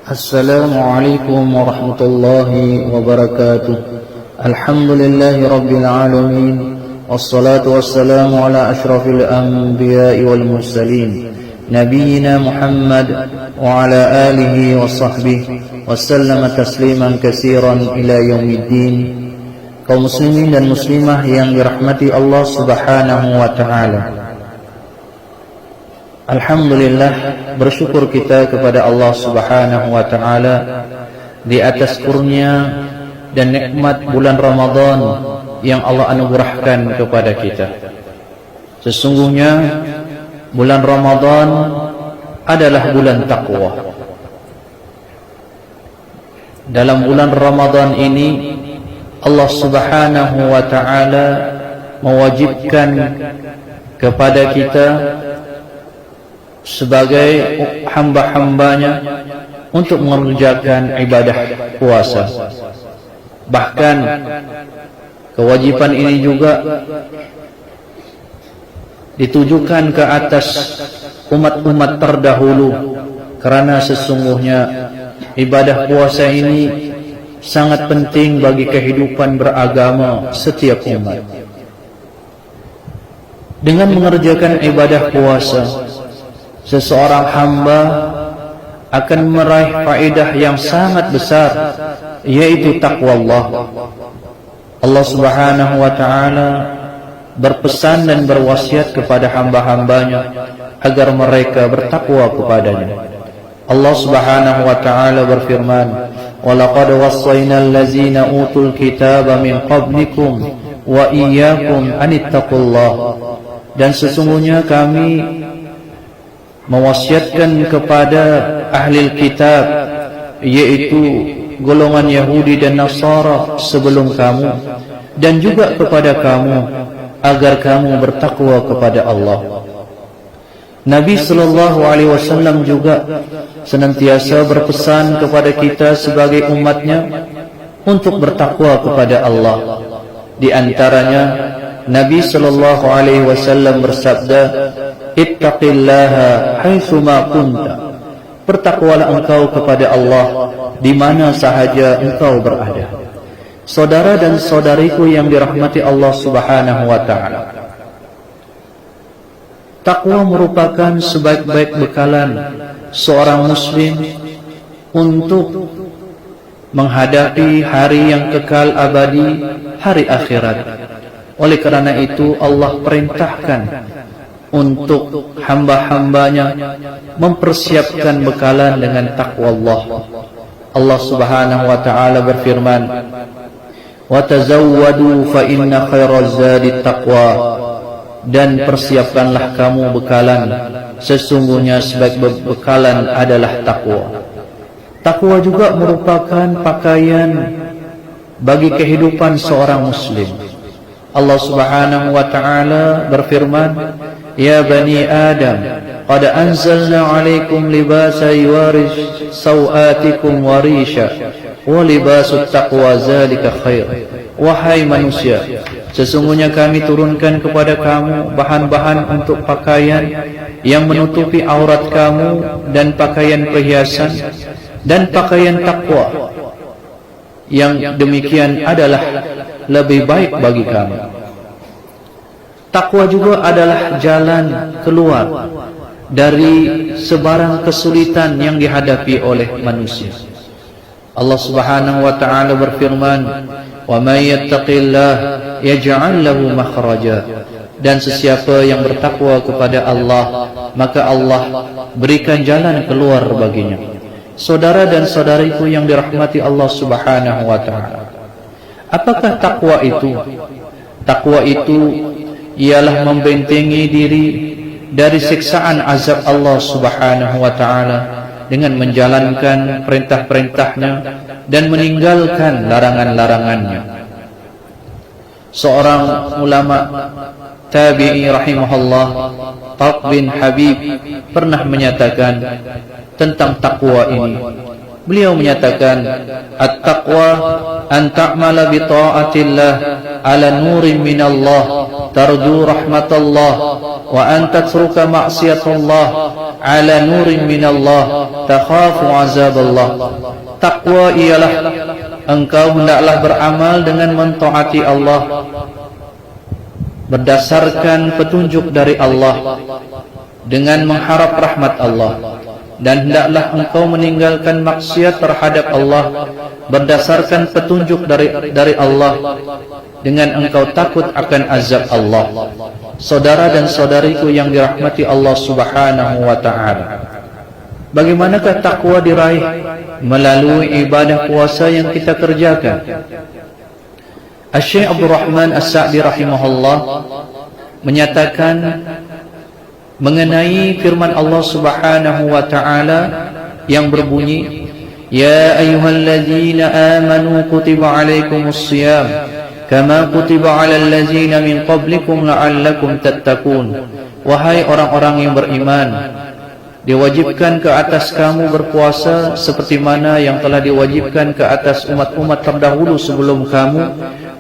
Assalamualaikum warahmatullahi wabarakatuh. Alhamdulillahi rabbil alamin. Wassalatu wassalamu ala ashrafil anbiya'i wal mursalin Nabiyyina Muhammad wa ala alihi wa sahbihi wa sallama tasliman katsiran ila yaumiddin. Kaum muslimin dan muslimah yang dirahmati Allah subhanahu wa ta'ala, alhamdulillah, bersyukur kita kepada Allah subhanahu wa ta'ala di atas kurnia dan nikmat bulan Ramadan yang Allah anugerahkan kepada kita. Sesungguhnya bulan Ramadan adalah bulan takwa. Dalam bulan Ramadan ini Allah subhanahu wa ta'ala mewajibkan kepada kita sebagai hamba-hambanya untuk mengerjakan ibadah puasa. Bahkan kewajiban ini juga ditujukan ke atas umat-umat terdahulu, karena sesungguhnya ibadah puasa ini sangat penting bagi kehidupan beragama setiap umat. Dengan mengerjakan ibadah puasa, seseorang hamba akan meraih faedah yang sangat besar, yaitu takwa Allah. Allah subhanahu wa ta'ala berpesan dan berwasiat kepada hamba-hambanya agar mereka bertakwa kepadanya. Allah subhanahu wa ta'ala berfirman, وَلَقَدْ وَصَّيْنَا الَّذِينَ أُوتُوا الْكِتَابَ مِنْ قَبْلِكُمْ وَإِيَّاكُمْ أَنِ اتَّقُوا اللَّهَ. Dan sesungguhnya kami mewasiatkan kepada ahli kitab, yaitu golongan Yahudi dan Nasara sebelum kamu, dan juga kepada kamu, agar kamu bertakwa kepada Allah. Nabi sallallahu alaihi wasallam juga senantiasa berpesan kepada kita sebagai umatnya untuk bertakwa kepada Allah. Di antaranya Nabi sallallahu alaihi wasallam bersabda, "Ittaqillaha haitsu ma kunta." Bertakwalah engkau kepada Allah di mana sahaja engkau berada. Saudara dan saudariku yang dirahmati Allah subhanahu wa ta'ala, takwa merupakan sebaik-baik bekalan seorang muslim untuk menghadapi hari yang kekal abadi, hari akhirat. Oleh karena itu Allah perintahkan untuk hamba-hambanya mempersiapkan bekalan dengan takwa Allah. Allah subhanahu wa ta'ala berfirman, وَتَزَوَّدُوا فَإِنَّ خَيْرَ الزَّادِ التَّقْوَى. Dan persiapkanlah kamu bekalan, sesungguhnya sebaik bekalan adalah takwa. Takwa juga merupakan pakaian bagi kehidupan seorang muslim. Allah subhanahu wa ta'ala berfirman, Ya bani Adam, qad anzalna alaikum libasa yuwari sawatikum warisha, wa libasut taqwa zalika khair. Wahai manusia, sesungguhnya kami turunkan kepada kamu bahan-bahan untuk pakaian yang menutupi aurat kamu, dan pakaian perhiasan, dan pakaian takwa. Yang demikian adalah lebih baik bagi kamu. Takwa juga adalah jalan keluar dari sebarang kesulitan yang dihadapi oleh manusia. Allah subhanahu wa ta'ala berfirman, wa may yattaqillah yaj'al lahu makhraja. Dan sesiapa yang bertakwa kepada Allah, maka Allah berikan jalan keluar baginya. Saudara dan saudariku yang dirahmati Allah subhanahu wa ta'ala, apakah takwa itu? Takwa itu ialah membentengi diri dari siksaan azab Allah subhanahu wa ta'ala dengan menjalankan perintah-perintahnya dan meninggalkan larangan-larangannya. Seorang ulama tabi'i rahimahullah, Talq bin Habib, pernah menyatakan tentang takwa ini, Beliau menyatakan, at-taqwa an ta'mala bi ta'atillah ala nurin minallah tarju rahmatallah wa an tatruka ma'siyatullah ala nurin minallah takhafu azaballah. Takwa ialah engkau hendaklah beramal dengan mentaati Allah berdasarkan petunjuk dari Allah dengan mengharap rahmat Allah, dan hendaklah engkau meninggalkan maksiat terhadap Allah berdasarkan petunjuk dari Allah dengan engkau takut akan azab Allah. Saudara dan saudariku yang dirahmati Allah Subhanahu wa ta'ala, bagaimanakah takwa diraih? Melalui ibadah puasa yang kita kerjakan. Asy-Syaikh Abdul Rahman As-Sa'di rahimahullah menyatakan mengenai firman Allah Subhanahu wa ta'ala yang berbunyi, ya ayyuhalladzina amanu kutiba alaikumus shiyam kama kutiba alal ladzina min qablikum la'allakum tattaqun. Wahai orang-orang yang beriman, diwajibkan ke atas kamu berpuasa seperti mana yang telah diwajibkan ke atas umat-umat terdahulu sebelum kamu,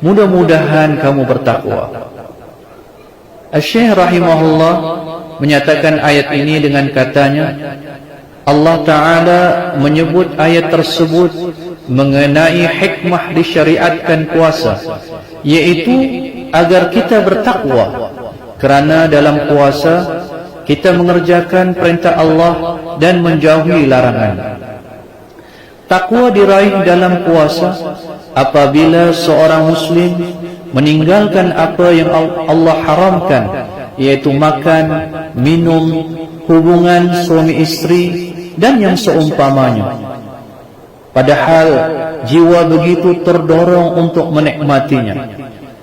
mudah-mudahan kamu bertakwa. Asy-Syaikh rahimahullah menyatakan ayat ini dengan katanya, Allah Ta'ala menyebut ayat tersebut mengenai hikmah disyariatkan puasa, yaitu agar kita bertakwa, kerana dalam puasa kita mengerjakan perintah Allah dan menjauhi larangan. Takwa diraih dalam puasa apabila seorang muslim meninggalkan apa yang Allah haramkan, yaitu makan, minum, hubungan suami istri dan yang seumpamanya. Padahal jiwa begitu terdorong untuk menikmatinya.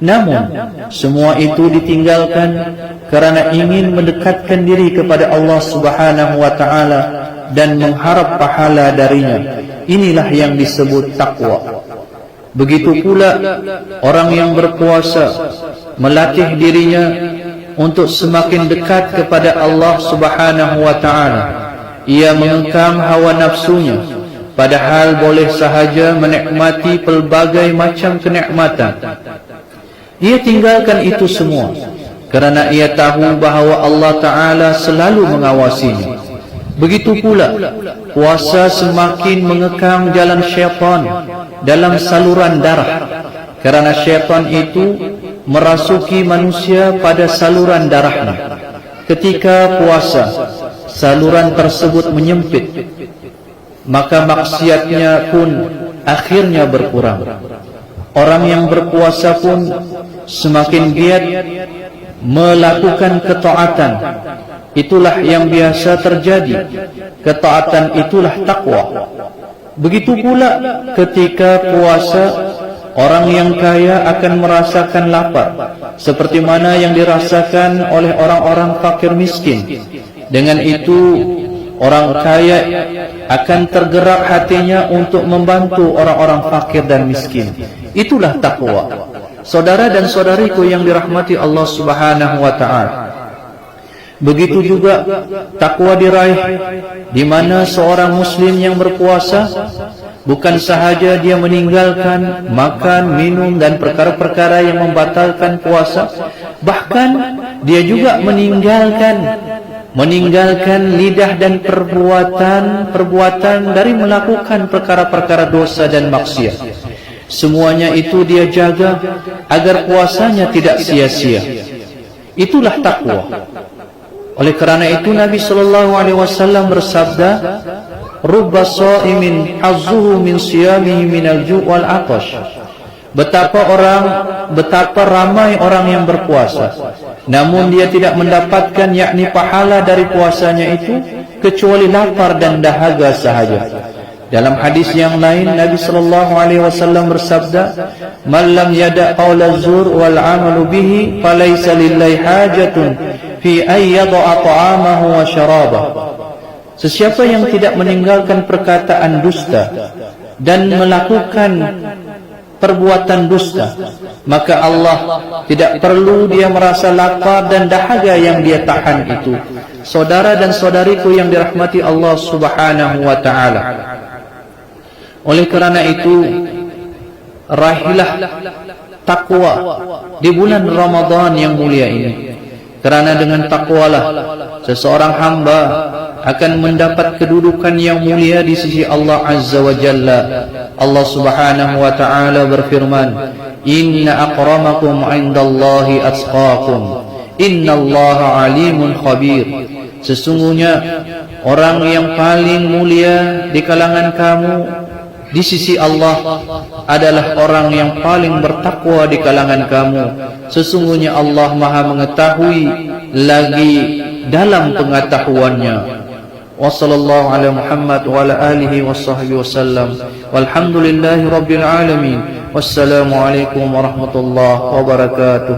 Namun semua itu ditinggalkan kerana ingin mendekatkan diri kepada Allah Subhanahu wa ta'ala dan mengharap pahala darinya. Inilah yang disebut takwa. Begitu pula orang yang berpuasa melatih dirinya untuk semakin dekat kepada Allah Subhanahu wa ta'ala. Ia mengekang hawa nafsunya, padahal boleh sahaja menikmati pelbagai macam kenikmatan. Ia tinggalkan itu semua kerana ia tahu bahawa Allah Ta'ala selalu mengawasinya. Begitu pula puasa semakin mengekang jalan syaitan dalam saluran darah, kerana syaitan itu merasuki manusia pada saluran darahnya. Ketika puasa saluran tersebut menyempit, maka maksiatnya pun akhirnya berkurang. Orang yang berpuasa pun semakin giat melakukan ketaatan. Itulah yang biasa terjadi. Ketaatan itulah takwa. Begitu pula ketika puasa, orang yang kaya akan merasakan lapar seperti mana yang dirasakan oleh orang-orang fakir miskin. Dengan itu orang kaya akan tergerak hatinya untuk membantu orang-orang fakir dan miskin. Itulah takwa. Saudara dan saudariku yang dirahmati Allah Subhanahu wa ta'ala, begitu juga takwa diraih di mana seorang muslim yang berpuasa bukan sahaja dia meninggalkan makan, minum dan perkara-perkara yang membatalkan puasa, bahkan dia juga meninggalkan lidah dan perbuatan dari melakukan perkara-perkara dosa dan maksiat. Semuanya itu dia jaga agar puasanya tidak sia-sia. Itulah takwa. Oleh kerana itu Nabi SAW bersabda, rubba sha'imin hazzuhu min siyamihi minal ju' wal 'atash. Betapa ramai orang yang berpuasa, namun dia tidak mendapatkan yakni pahala dari puasanya itu kecuali lapar dan dahaga sahaja. Dalam hadis yang lain Nabi SAW bersabda, man lam yada' qawla zur wal 'amalu bihi falaysa lillahi hajatun fi ay yada'a ta'amahu wa syarabah. Sesiapa yang tidak meninggalkan perkataan dusta dan melakukan perbuatan dusta, maka Allah tidak perlu dia merasa lapar dan dahaga yang dia tahan itu. Saudara dan saudariku yang dirahmati Allah Subhanahu wa ta'ala, Oleh kerana itu, raihlah takwa di bulan Ramadan yang mulia ini. Kerana dengan takwalah seseorang hamba akan mendapat kedudukan yang mulia di sisi Allah Azza wa Jalla. Allah Subhanahu wa ta'ala berfirman, "Inna akramakum 'indallahi atqakum. Innallaha 'alimun khabir." Sesungguhnya orang yang paling mulia di kalangan kamu di sisi Allah adalah orang yang paling bertakwa di kalangan kamu. Sesungguhnya Allah Maha mengetahui lagi dalam pengetahuannya. Wa sallallahu ala Muhammad wa ala alihi washabbihi wasallam. Walhamdulillahi rabbil alamin. Wassalamu alaikum warahmatullahi wabarakatuh.